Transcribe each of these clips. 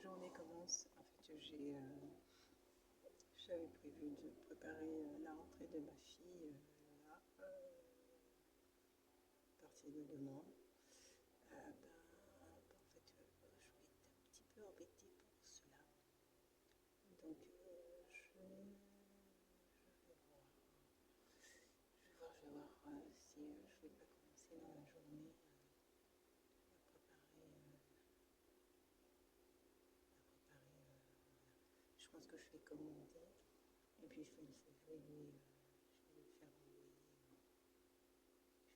journée commence. En fait, j'avais prévu de préparer la rentrée de ma fille là, à partir de demain. En fait, je vais être un petit peu embêtée pour cela. Donc, je vais voir si je vais pas commencer dans la journée à préparer. Je pense que je vais commander et puis je vais lui faire envoyer. Je vais commander et puis je vais lui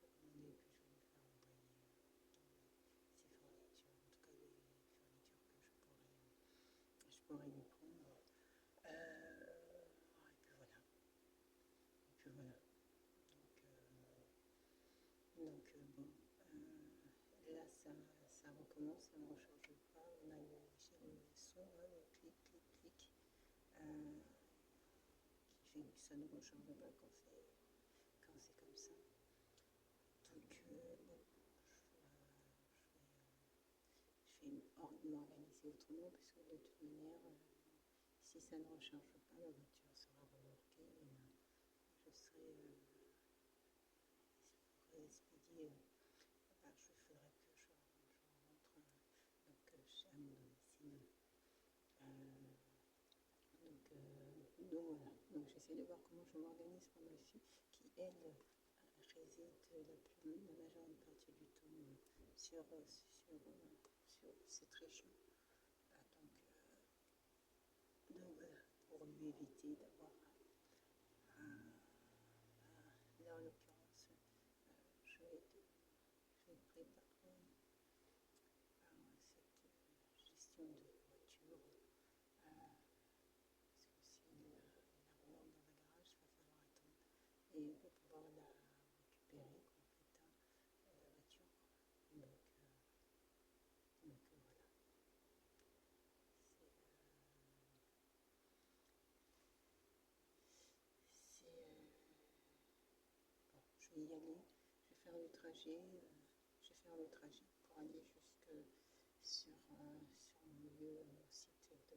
faire envoyer ses fournitures, en tout cas les fournitures que je pourrais lui prendre. Et puis voilà. Bon, là ça recommence, ça ne recharge pas. On a le son, hein, le clic, clic, clic, qui fait que ça ne recharge pas quand c'est comme ça. Donc bon, je vais m'organiser autrement parce que de toute manière, si ça ne recharge pas, la voiture sera remorquée et je serai expédiée. Il faudrait que je rentre à mon domicile. Donc voilà. Donc j'essaie de voir comment je m'organise pour ma fille qui, elle, réside la majeure partie du temps sur cette région. Donc voilà, pour lui éviter d'avoir, là en l'occurrence, je vais être pris par cette gestion de voiture. Parce que si elle la remonte dans un garage, il va falloir attendre. Et pour pouvoir la récupérer, la voiture. Donc voilà. Bon, je vais y aller. Je vais faire le trajet. Je vais faire le trajet pour aller jusque sur mon lieu, mon site de.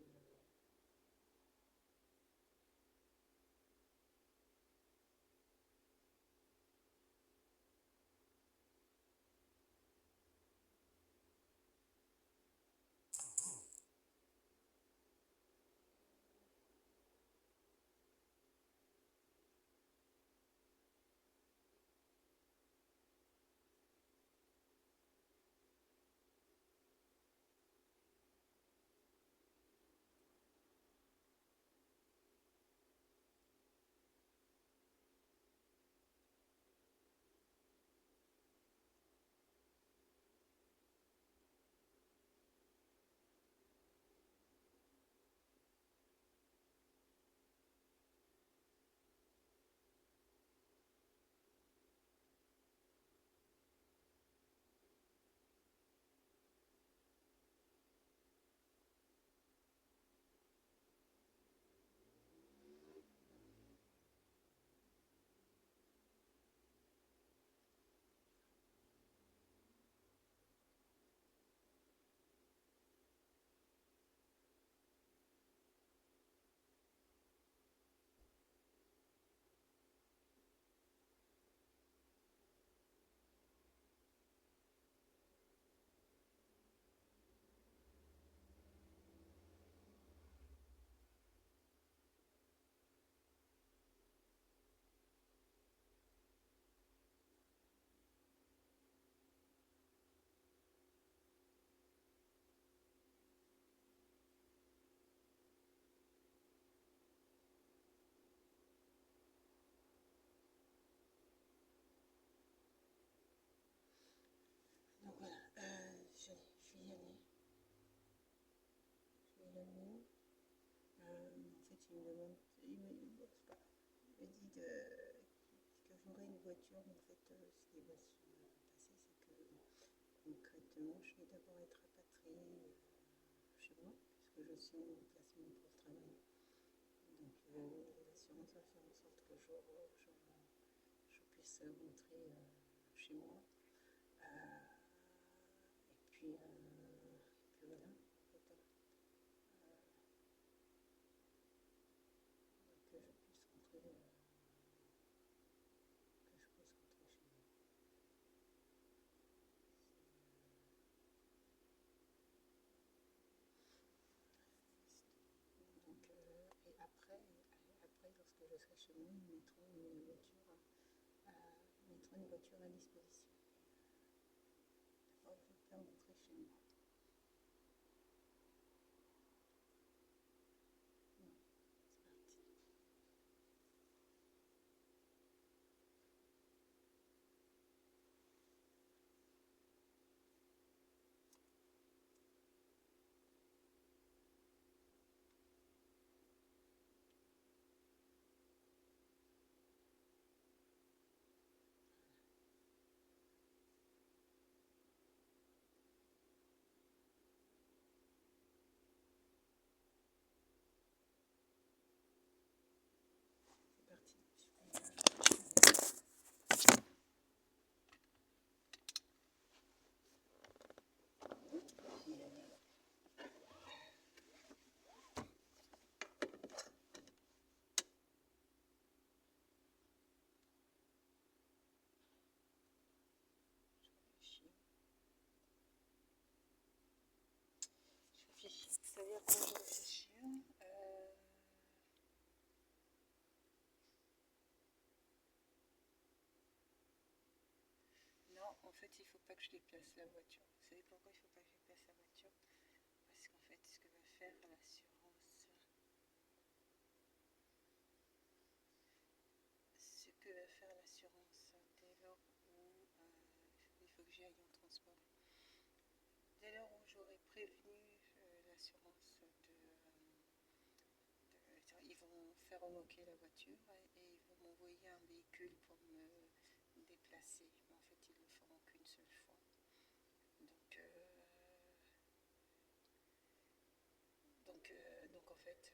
Donc voilà, je vais y aller. En fait, il me demande, il me dit que j'aurai une voiture. En fait, ce qui va se passer, c'est que concrètement, je vais d'abord être rapatriée chez moi, puisque je suis en placement pour le travail. Donc, l'assurance va faire en sorte que je puisse rentrer chez moi. Et puis voilà, en fait. je serai chez moi, ils mettront une voiture à disposition. D'abord, je vais pas rentrer chez moi. Non, c'est parti. C'est réfléchis. C'est-à-dire quand je réfléchis, non, en fait, il ne faut pas que je déplace la voiture. Vous savez pourquoi il ne faut pas que je déplace la voiture? Parce qu'en fait, ce que va faire l'assurance, dès lors où il faut que j'aille en transport, dès lors où j'aurai prévenu l'assurance ils vont faire remorquer la voiture et ils vont m'envoyer un véhicule pour me déplacer. Mais en fait, ils le feront qu'une seule fois. Donc en fait,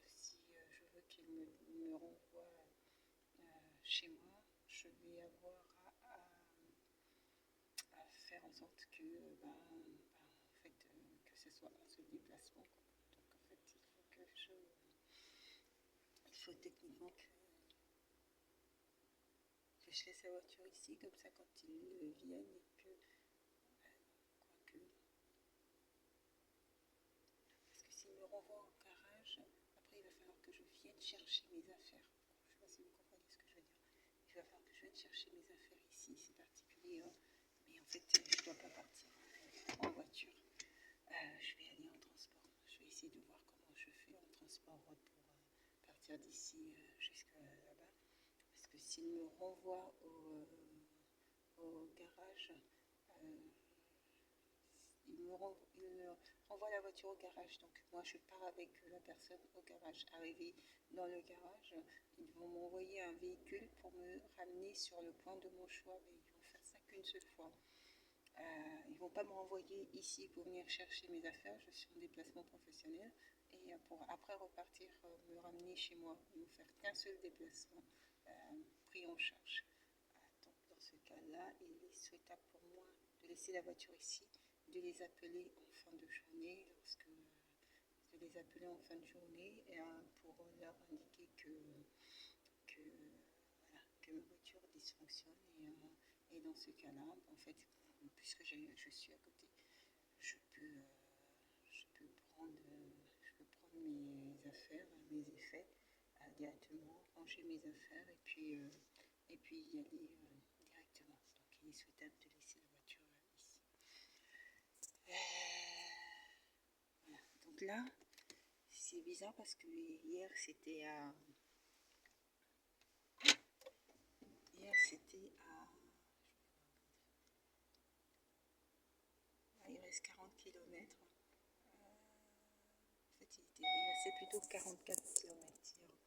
si je veux qu'ils me renvoient chez moi, je vais avoir à faire en sorte que, en fait, que ce soit un seul déplacement. Donc en fait, il faut techniquement que je laisse la voiture ici, comme ça quand ils viennent et que, quoique, parce que s'ils me renvoient au garage, après il va falloir que je vienne chercher mes affaires. Je ne sais pas si vous comprenez ce que je veux dire. Il va falloir que je vienne chercher mes affaires ici, c'est particulier, hein. Mais en fait, je ne dois pas partir en voiture. Je vais aller en transport. Je vais essayer de voir comment je fais en transport pour partir d'ici jusqu'à là-bas. Parce que s'il me renvoie au garage, il me renvoie la voiture au garage. Donc moi, je pars avec la personne au garage. Arrivé dans le garage, ils vont m'envoyer un véhicule pour me ramener sur le point de mon choix. Mais ils vont faire ça qu'une seule fois. Ils ne vont pas me renvoyer ici pour venir chercher mes affaires. Je suis en déplacement professionnel. Et pour après repartir me ramener chez moi. Ils ne vont faire qu'un seul déplacement pris en charge. Donc dans ce cas-là, il est souhaitable pour moi de laisser la voiture ici, de les appeler en fin de journée, pour leur indiquer voilà, que ma voiture dysfonctionne. Et dans ce cas-là, en fait, puisque je suis à côté, je peux prendre mes affaires, mes effets directement, ranger mes affaires et puis y aller directement. Donc il est souhaitable de laisser la voiture ici. Voilà. Donc là, c'est bizarre parce que hier c'était à il reste 40 km. En fait, il restait plutôt 44 km hier.